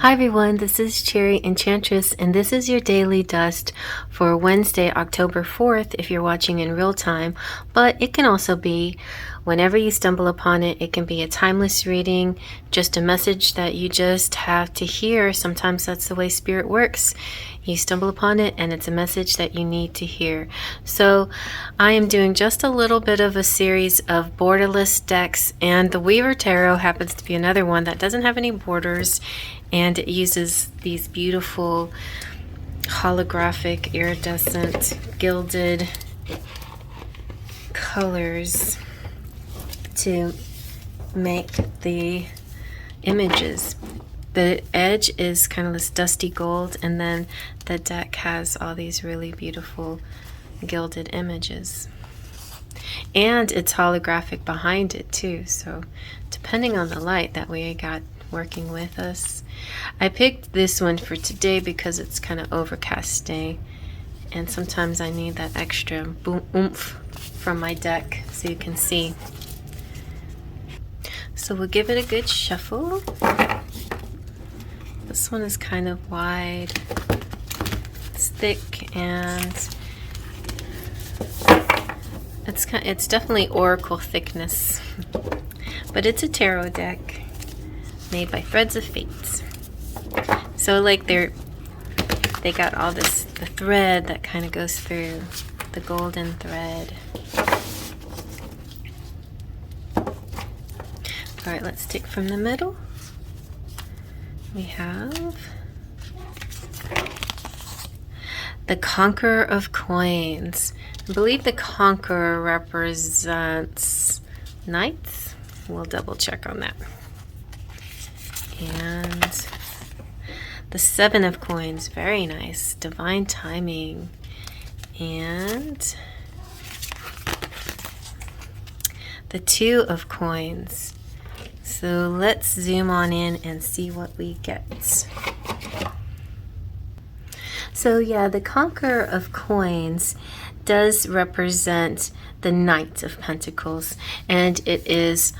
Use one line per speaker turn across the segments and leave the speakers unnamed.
Hi everyone, this is Cherry Enchantress, and this is your daily dust for Wednesday, October 4th if you're watching in real time, but it can also be whenever you stumble upon it. It can be a timeless reading, just a message that you just have to hear. Sometimes that's the way Spirit works. You stumble upon it and it's a message that you need to hear. So I am doing just a little bit of a series of borderless decks, and the Weaver Tarot happens to be another one that doesn't have any borders, and it uses these beautiful holographic, iridescent, gilded colors to make the images. The edge is kind of this dusty gold, and then the deck has all these really beautiful gilded images. And it's holographic behind it too, so depending on the light that we got working with us. I picked this one for today because it's kind of overcast day, and sometimes I need that extra boom oomph from my deck so you can see. So we'll give it a good shuffle. This one is kind of wide, it's thick, and it's definitely oracle thickness, but it's a tarot deck made by Threads of Fates. So like they got all the thread that kind of goes through, the golden thread. All right, let's take from the middle. We have the Conqueror of Coins. I believe the Conqueror represents knights. We'll double check on that. And the Seven of Coins, very nice, divine timing. And the Two of Coins. So let's zoom on in and see what we get. So yeah, the Conqueror of Coins does represent the Knight of Pentacles, and it is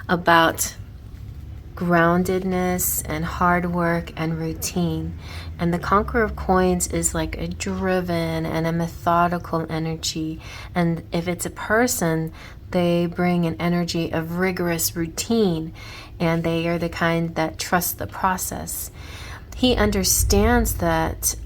about groundedness and hard work and routine. And the Conqueror of Coins is like a driven and a methodical energy, and if it's a person, they bring an energy of rigorous routine, and they are the kind that trust the process. He understands that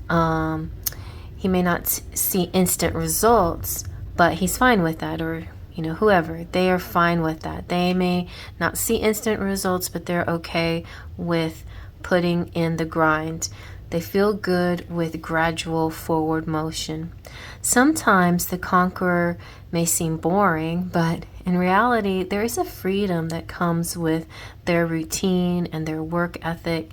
he may not see instant results, but he's fine with that, or whoever, they are fine with that. They may not see instant results, but they're okay with putting in the grind. They feel good with gradual forward motion. Sometimes the Conqueror may seem boring, but in reality, there is a freedom that comes with their routine and their work ethic.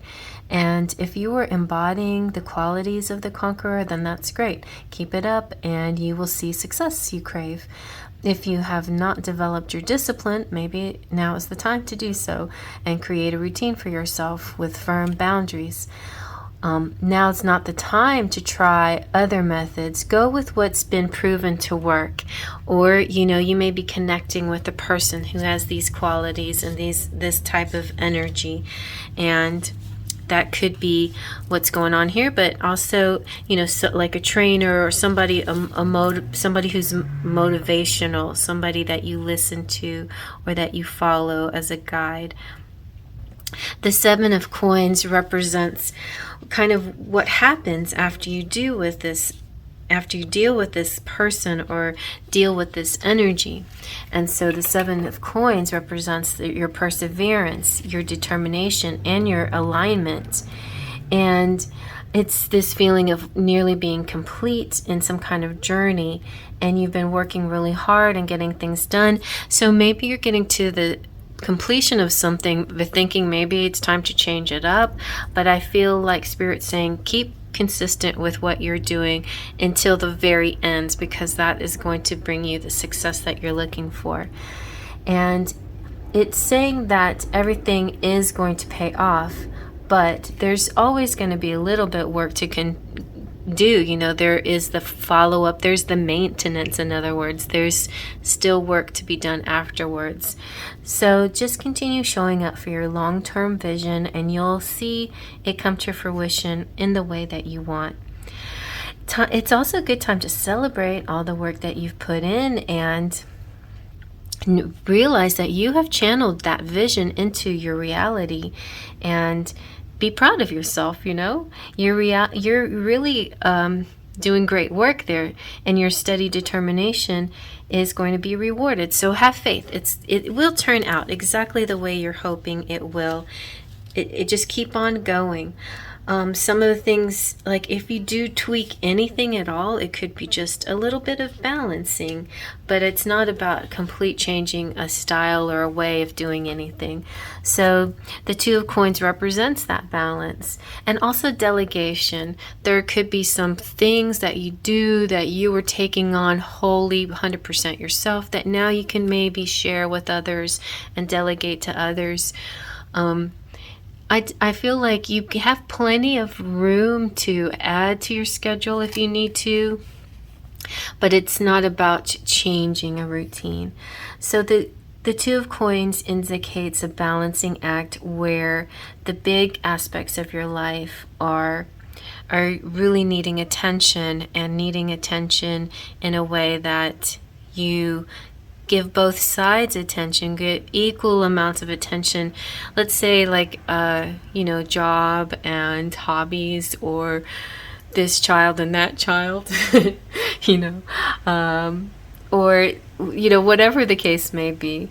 And if you are embodying the qualities of the Conqueror, then that's great. Keep it up and you will see success you crave. If you have not developed your discipline, maybe now is the time to do so and create a routine for yourself with firm boundaries. Now is not the time to try other methods. Go with what's been proven to work. Or, you may be connecting with a person who has these qualities and this type of energy. And that could be what's going on here, but also, so like a trainer or somebody, somebody who's motivational, somebody that you listen to or that you follow as a guide. The Seven of Coins represents kind of what happens after you deal with this person or deal with this energy. And so the Seven of Coins represents your perseverance, your determination, and your alignment. And it's this feeling of nearly being complete in some kind of journey, and you've been working really hard and getting things done. So maybe you're getting to the completion of something, but thinking maybe it's time to change it up. But I feel like Spirit's saying keep consistent with what you're doing until the very end, because that is going to bring you the success that you're looking for. And it's saying that everything is going to pay off, but there's always going to be a little bit work to do. You know, there is the follow-up, there's the maintenance. In other words, there's still work to be done afterwards. So just continue showing up for your long-term vision, and you'll see it come to fruition in the way that you want. It's also a good time to celebrate all the work that you've put in, and realize that you have channeled that vision into your reality, and be proud of yourself. You know, you're really doing great work there, and your steady determination is going to be rewarded. So have faith. It will turn out exactly the way you're hoping it will. It just keep on going. Some of the things, like if you do tweak anything at all, it could be just a little bit of balancing, but it's not about complete changing a style or a way of doing anything. So the Two of Coins represents that balance. And also delegation. There could be some things that you do that you were taking on wholly 100% yourself that now you can maybe share with others and delegate to others. I feel like you have plenty of room to add to your schedule if you need to, but it's not about changing a routine. So the Two of Coins indicates a balancing act where the big aspects of your life are really needing attention, and needing attention in a way that you give both sides attention, give equal amounts of attention. Let's say like, job and hobbies, or this child and that child, or, whatever the case may be.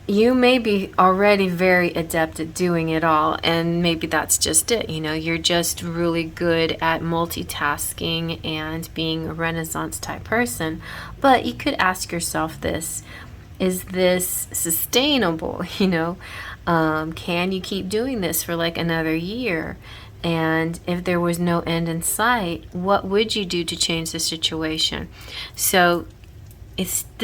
You may be already very adept at doing it all, and maybe that's just it. You're just really good at multitasking and being a Renaissance type person. But you could ask yourself this: is this sustainable? Can you keep doing this for like another year? And if there was no end in sight, what would you do to change the situation? So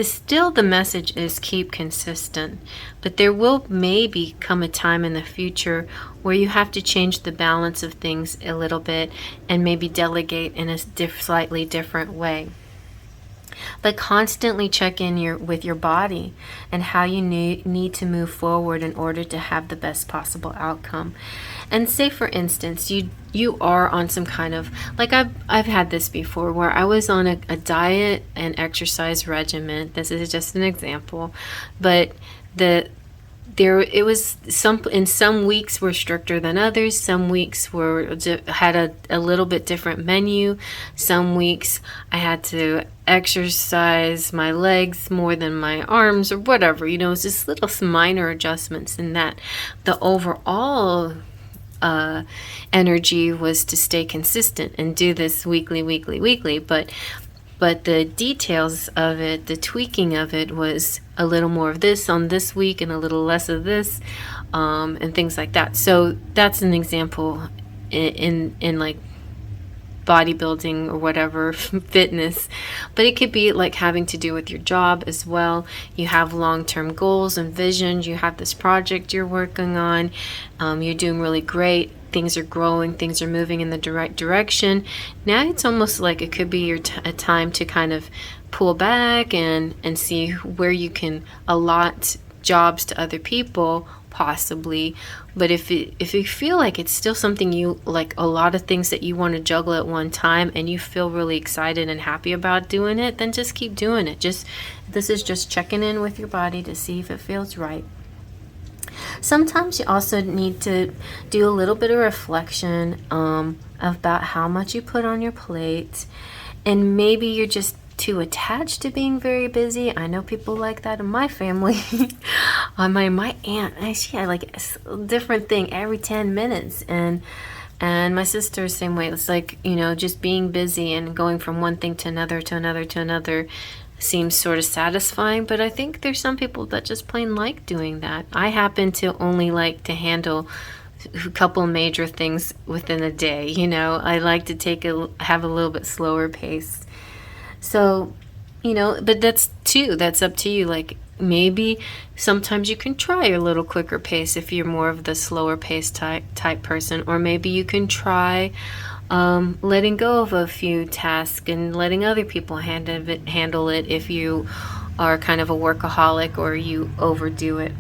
still the message is keep consistent, but there will maybe come a time in the future where you have to change the balance of things a little bit, and maybe delegate in a slightly different way. But constantly check in with your body and how you need to move forward in order to have the best possible outcome. And say, for instance, you are on some kind of, like I've had this before, where I was on a diet and exercise regimen. This is just an example, but it was some weeks were stricter than others. Some weeks had a little bit different menu. Some weeks I had to exercise my legs more than my arms, or whatever. It's just little minor adjustments in that. The overall energy was to stay consistent and do this weekly, but the details of it, the tweaking of it, was a little more of this on this week and a little less of this, and things like that. So that's an example in like bodybuilding or whatever, fitness. But it could be like having to do with your job as well. You have long-term goals and visions. You have this project you're working on. You're doing really great. Things are growing. Things are moving in the right direction. Now it's almost like it could be a time to kind of pull back and see where you can allot jobs to other people, possibly. But if you feel like it's still something you like, a lot of things that you want to juggle at one time, and you feel really excited and happy about doing it, then just keep doing it. This is just checking in with your body to see if it feels right. Sometimes you also need to do a little bit of reflection about how much you put on your plate, and maybe you're just too attached to being very busy. I know people like that in my family. My aunt, she had like a different thing every 10 minutes, and my sister the same way. It's like, just being busy and going from one thing to another seems sort of satisfying, but I think there's some people that just plain like doing that. I happen to only like to handle a couple major things within a day. I like to have a little bit slower pace. So, but that's up to you. Like, maybe sometimes you can try a little quicker pace if you're more of the slower pace type person, or maybe you can try letting go of a few tasks and letting other people handle it if you are kind of a workaholic or you overdo it.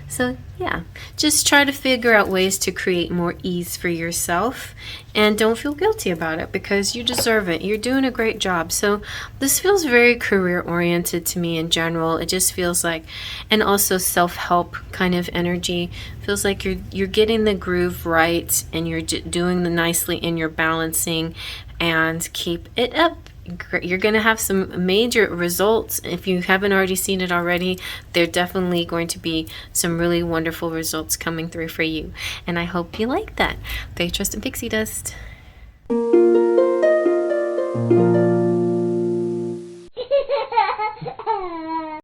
So yeah, just try to figure out ways to create more ease for yourself, and don't feel guilty about it because you deserve it. You're doing a great job. So this feels very career oriented to me in general. It just feels like, and also self-help kind of energy. Feels like you're getting the groove right, and you're doing the nicely in your balancing, and keep it up. You're going to have some major results. If you haven't already seen it already, there are definitely going to be some really wonderful results coming through for you. And I hope you like that. Faith, Trust, and Pixie Dust.